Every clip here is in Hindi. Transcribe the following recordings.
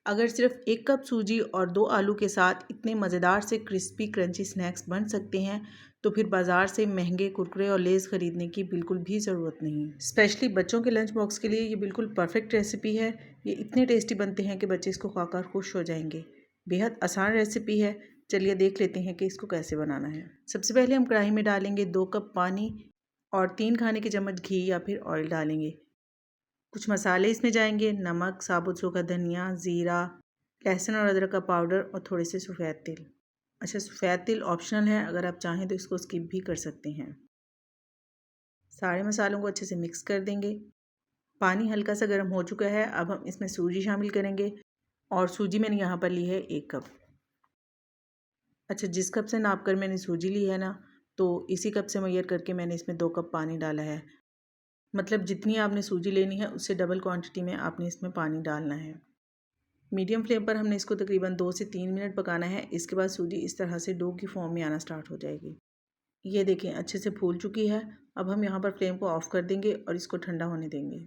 अगर सिर्फ 1 कप सूजी और 2 आलू के साथ इतने मज़ेदार से क्रिस्पी क्रंची स्नैक्स बन सकते हैं तो फिर बाज़ार से महंगे कुरकुरे और लेज़ ख़रीदने की बिल्कुल भी ज़रूरत नहीं। स्पेशली बच्चों के लंच बॉक्स के लिए ये बिल्कुल परफेक्ट रेसिपी है। ये इतने टेस्टी बनते हैं कि बच्चे इसको खाकर खुश हो जाएंगे। बेहद आसान रेसिपी है। चलिए देख लेते हैं कि इसको कैसे बनाना है। सबसे पहले हम कढ़ाई में डालेंगे 2 कप पानी और 3 खाने के चम्मच घी या फिर ऑयल डालेंगे। कुछ मसाले इसमें जाएंगे, नमक, साबुत सूखा धनिया, ज़ीरा, लहसुन और अदरक का पाउडर और थोड़े से सफ़ेद तिल। अच्छा, सफ़ेद तिल ऑप्शनल है, अगर आप चाहें तो इसको स्किप भी कर सकते हैं। सारे मसालों को अच्छे से मिक्स कर देंगे। पानी हल्का सा गर्म हो चुका है। अब हम इसमें सूजी शामिल करेंगे और सूजी मैंने यहाँ पर ली है 1 कप। अच्छा, जिस कप से नाप कर मैंने सूजी ली है ना, तो इसी कप से मेजर करके मैंने इसमें 2 कप पानी डाला है। मतलब जितनी आपने सूजी लेनी है उससे डबल क्वांटिटी में आपने इसमें पानी डालना है। मीडियम फ्लेम पर हमने इसको तकरीबन 2 से 3 मिनट पकाना है। इसके बाद सूजी इस तरह से डो की फॉर्म में आना स्टार्ट हो जाएगी। ये देखें, अच्छे से फूल चुकी है। अब हम यहाँ पर फ्लेम को ऑफ़ कर देंगे और इसको ठंडा होने देंगे।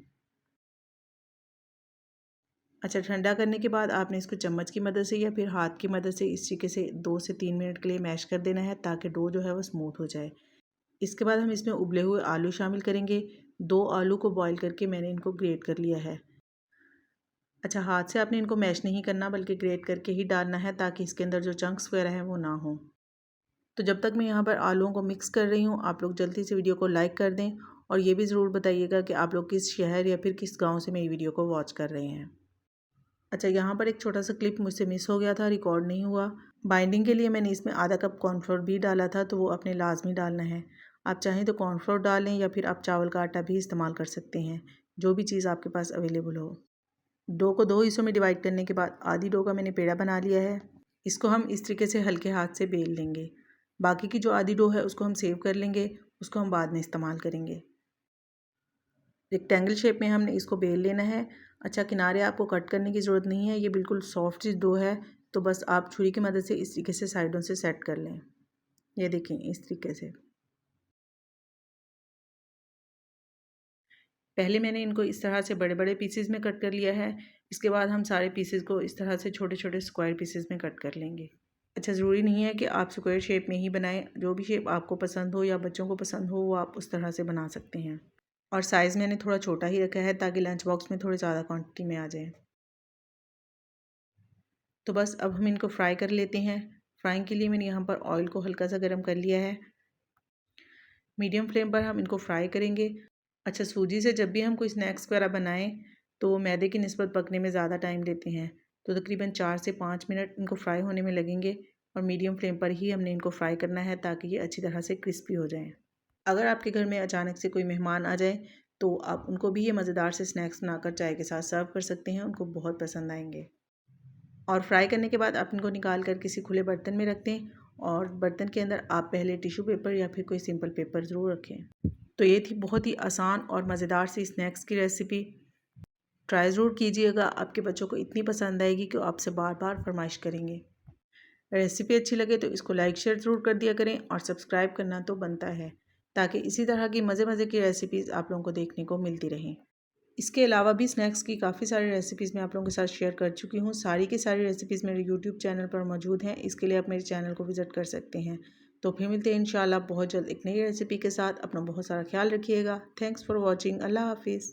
अच्छा, ठंडा करने के बाद आपने इसको चम्मच की मदद से या फिर हाथ की मदद से इस तरीके से 2 से 3 मिनट के लिए मैश कर देना है ताकि डो जो है वो स्मूथ हो जाए। इसके बाद हम इसमें उबले हुए आलू शामिल करेंगे। 2 आलू को बॉईल करके मैंने इनको ग्रेट कर लिया है। अच्छा, हाथ से आपने इनको मैश नहीं करना बल्कि ग्रेट करके ही डालना है ताकि इसके अंदर जो चंक्स वगैरह हैं वो ना हो। तो जब तक मैं यहाँ पर आलूओं को मिक्स कर रही हूँ, आप लोग जल्दी से वीडियो को लाइक कर दें और ये भी ज़रूर बताइएगा कि आप लोग किस शहर या फिर किस गाँव से मेरी वीडियो को वॉच कर रहे हैं। अच्छा, यहाँ पर एक छोटा सा क्लिप मुझसे मिस हो गया था, रिकॉर्ड नहीं हुआ। बाइंडिंग के लिए मैंने इसमें आधा कप कॉर्नफ्लोर भी डाला था, तो वो आपने लाजमी डालना है। आप चाहें तो कॉर्नफ्लोर डालें या फिर आप चावल का आटा भी इस्तेमाल कर सकते हैं, जो भी चीज़ आपके पास अवेलेबल हो। डो को 2 हिस्सों में डिवाइड करने के बाद आधी डो का मैंने पेड़ा बना लिया है। इसको हम इस तरीके से हल्के हाथ से बेल लेंगे। बाकी की जो आधी डो है उसको हम सेव कर लेंगे, उसको हम बाद में इस्तेमाल करेंगे। रेक्टेंगल शेप में हमने इसको बेल लेना है। अच्छा, किनारे आपको कट करने की ज़रूरत नहीं है, ये बिल्कुल सॉफ्ट सी डो है, तो बस आप छुरी की मदद से इस तरीके से साइडों से सेट कर लें। ये देखें, इस तरीके से। पहले मैंने इनको इस तरह से बड़े बड़े पीसेस में कट कर लिया है। इसके बाद हम सारे पीसेस को इस तरह से छोटे छोटे स्क्वायर पीसेस में कट कर लेंगे। अच्छा, ज़रूरी नहीं है कि आप स्क्वायर शेप में ही बनाएं, जो भी शेप आपको पसंद हो या बच्चों को पसंद हो वो आप उस तरह से बना सकते हैं। और साइज़ मैंने थोड़ा छोटा ही रखा है ताकि लंच बॉक्स में थोड़े ज़्यादा क्वांटिटी में आ जाए। तो बस अब हम इनको फ्राई कर लेते हैं। फ्राइंग के लिए मैंने यहाँ पर ऑयल को हल्का सा गर्म कर लिया है। मीडियम फ्लेम पर हम इनको फ्राई करेंगे। अच्छा, सूजी से जब भी हम कोई स्नैक्स वगैरह बनाएं तो मैदे की निस्बत पकने में ज़्यादा टाइम लेते हैं, तो तकरीबन 4 से 5 मिनट इनको फ्राई होने में लगेंगे और मीडियम फ्लेम पर ही हमने इनको फ्राई करना है ताकि ये अच्छी तरह से क्रिस्पी हो जाएँ। अगर आपके घर में अचानक से कोई मेहमान आ जाए तो आप उनको भी ये मज़ेदार से स्नैक्स बनाकर चाय के साथ सर्व कर सकते हैं, उनको बहुत पसंद आएंगे। और फ्राई करने के बाद आप इनको निकाल कर किसी खुले बर्तन में रख दें और बर्तन के अंदर आप पहले टिश्यू पेपर या फिर कोई सिंपल पेपर ज़रूर रखें। तो ये थी बहुत ही आसान और मज़ेदार सी स्नैक्स की रेसिपी। ट्राई ज़रूर कीजिएगा, आपके बच्चों को इतनी पसंद आएगी कि वो आपसे बार बार फरमाइश करेंगे। रेसिपी अच्छी लगे तो इसको लाइक शेयर ज़रूर कर दिया करें और सब्सक्राइब करना तो बनता है ताकि इसी तरह की मज़े मज़े की रेसिपीज़ आप लोगों को देखने को मिलती रहें। इसके अलावा भी स्नैक्स की काफ़ी सारी रेसिपीज़ मैं आप लोगों के साथ शेयर कर चुकी हूँ। सारी की सारी रेसिपीज़ मेरे यूट्यूब चैनल पर मौजूद हैं। इसके लिए आप मेरे चैनल को विज़िट कर सकते हैं। तो फिर मिलते हैं इंशाल्लाह बहुत जल्द एक नई रेसिपी के साथ। अपना बहुत सारा ख्याल रखिएगा। Thanks for watching. अल्लाह हाफिज़।